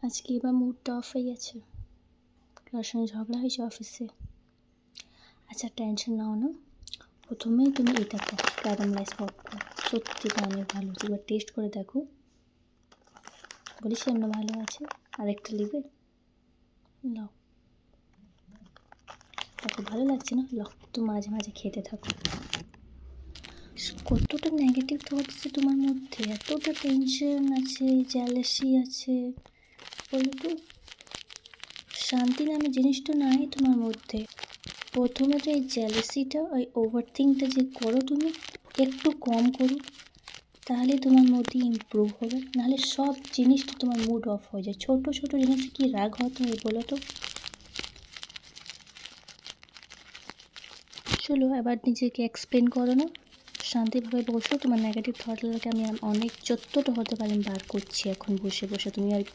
আজকে এবার মুডটা অফ হয়ে গেছে, কার সঙ্গে ঝগড়া হয়েছে অফিসে। আচ্ছা টেনশন নাও না, প্রথমেই তুমি এটা খাও, ক্যারামেলাইজ পপকর্ন। সত্যিটা অনেক ভালো, এবার টেস্ট করে দেখো। বলিস এমন ভালো আছে, আরেকটা নেবে? লাও, দেখো ভালো লাগছে না? লাও, তো মাঝে মাঝে খেতে থাকো। কতটা নেগেটিভ থটস আছে তোমার মধ্যে, এতটা টেনশন আছে, জ্যালাসি আছে, বলো তো। শান্তি নামে জিনিসটা নাই তোমার মধ্যে। প্রথমে তো এই জ্যালাসিটা, ওই ওভার থিঙ্কটা যে করো তুমি, একটু কম করো, তাহলে তোমার মধ্যে ইমপ্রুভ হবে। নাহলে সব জিনিসটা তোমার মুড অফ হয়ে যায়। ছোটো ছোটো জিনিসে কি রাগ হতে হয় বলো তো। চলো এবার নিজেকে এক্সপ্লেন করো না, শান্তিভাবে বসো। তোমার নেগেটিভ থটগুলোকে আমি অনেক যতটা হতে পারি বার করছি এখন বসে বসে। তুমি ওই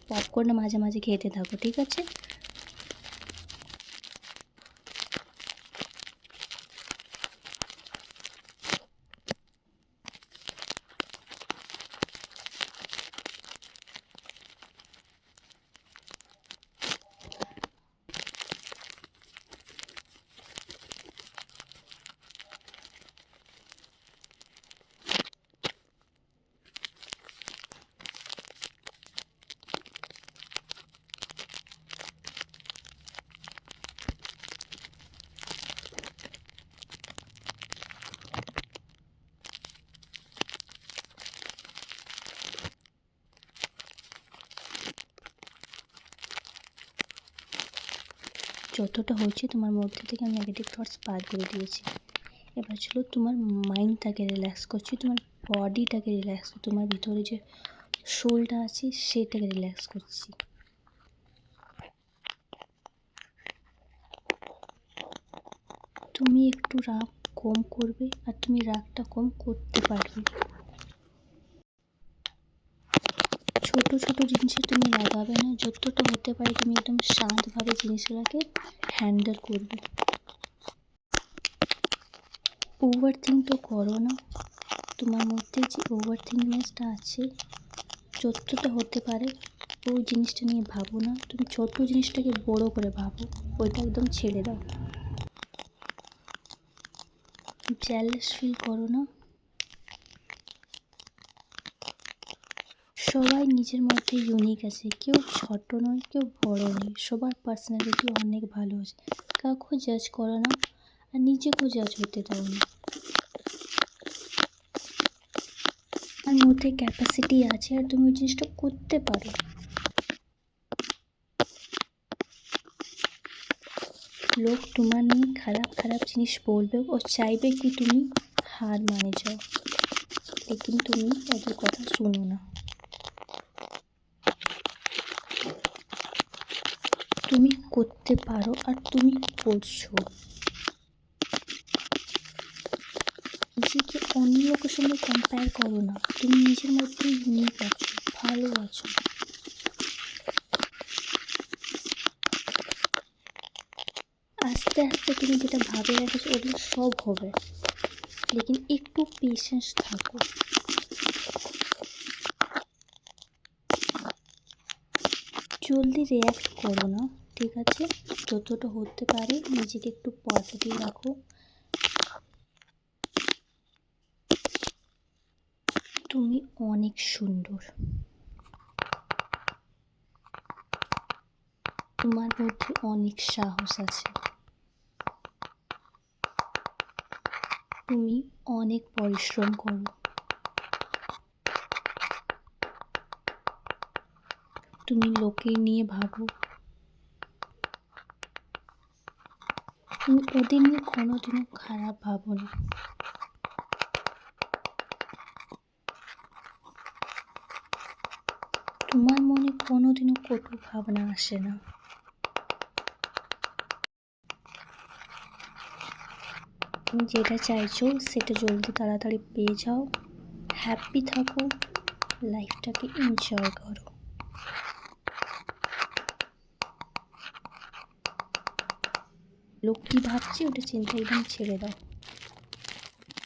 পপকর্নটা মাঝে মাঝে খেতে থাকো, ঠিক আছে? যতটা হচ্ছে তোমার মধ্যে থেকে আমি নেগেটিভ থটস বার করে দিয়েছি। এবার চলো তোমার মাইন্ডটাকে রিল্যাক্স করছি, তোমার বডিটাকে রিল্যাক্স, তোমার ভিতরে যে সোলটা আছে সেটাকে রিল্যাক্স করছি। তুমি একটু রাগ কম করবে, আর তুমি রাগটা কম করতে পারবে। ছোট ছোট জিনিসে তুমি রাগাবে না, যতটা হতে পারে তুমি একদম শান্তভাবে জিনিসগুলোকে হ্যান্ডেল করবে। ওভার থিঙ্ক তো করো না, তোমার মধ্যে যে ওভার থিঙ্কনেসটা আছে যতটা হতে পারে ওই জিনিসটা নিয়ে ভাবো না। তুমি ছোট জিনিসটাকে বড় করে ভাবো, ওইটা একদম ছেড়ে দাও। জেলাস ফিল করো না। সবাই নিজের মধ্যে ইউনিক আছে, কেউ ছোট নয়, কেউ বড় নয়, সবার পার্সোনালিটি অনেক ভালো আছে। কাউকে জাজ করো না, আর নিজেকেও জাজ হতে দাও না। আর মধ্যে ক্যাপাসিটি আছে, আর তুমি ওই জিনিসটা করতে পারো। লোক তোমার নিয়ে খারাপ খারাপ জিনিস বলবে, ও চাইবে কি তুমি হার মানে যাও, লেকিন তুমি ওদের কথা শোনো না। তুমি করতে পারো, আর তুমি করছো। নিজেকে অন্য লোকের সঙ্গে কম্পেয়ার করো না, তুমি নিজের মধ্যে ইউনিক আছো, ভালো আছো। আস্তে আস্তে তুমি যেটা ভাবে রাখছো ওগুলো সব হবে, লেকিন একটু পেশেন্স থাকো। জলদি রিয়্যাক্ট করো না, ঠিক আছে? যতটা হতে পারে নিজেকে একটু পজিটিভ রাখো। তুমি অনেক সুন্দর, তোমার মধ্যে অনেক সাহস আছে, তুমি অনেক পরিশ্রম করো, তুমি লোকের নিয়ে ভাবো, তুমি ওদের নিয়ে কোনোদিনও খারাপ ভাবো না। তোমার মনে কোনোদিনও কটু ভাবনা আসে না। তুমি যেটা চাইছো সেটা জলদি তাড়াতাড়ি পেয়ে যাও, হ্যাপি থাকো, লাইফটাকে এনজয় করো। লোক কী ভাবছে ওটা চিন্তা একদম ছেড়ে দাও।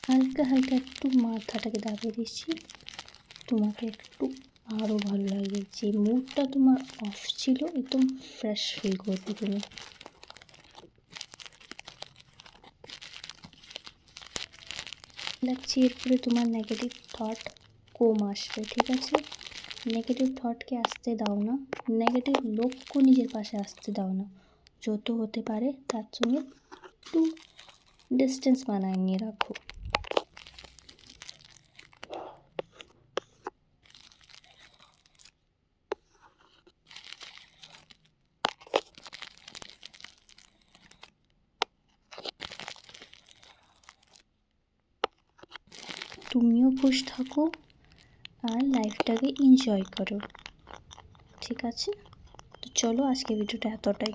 হালকা হালকা একটু মাথাটাকে দাবিয়ে দিচ্ছি, তোমাকে একটু আরও ভালো লাগবে। যে মুডটা তোমার অফ ছিল একদম ফ্রেশ ফিল করবে তুমি। লাগছে এরপরে তোমার নেগেটিভ থট কম আসবে, ঠিক আছে? নেগেটিভ থটকে আসতে দাও না, নেগেটিভ লোককে নিজের পাশে আসতে দাও না। যত হতে পারে তার সঙ্গে একটু ডিস্টেন্স বানায় নিয়ে রাখো। তুমিও খুশ থাকো আর লাইফটাকে এনজয় করো, ঠিক আছে? তো চলো, আজকে ভিডিওটা এতটাই।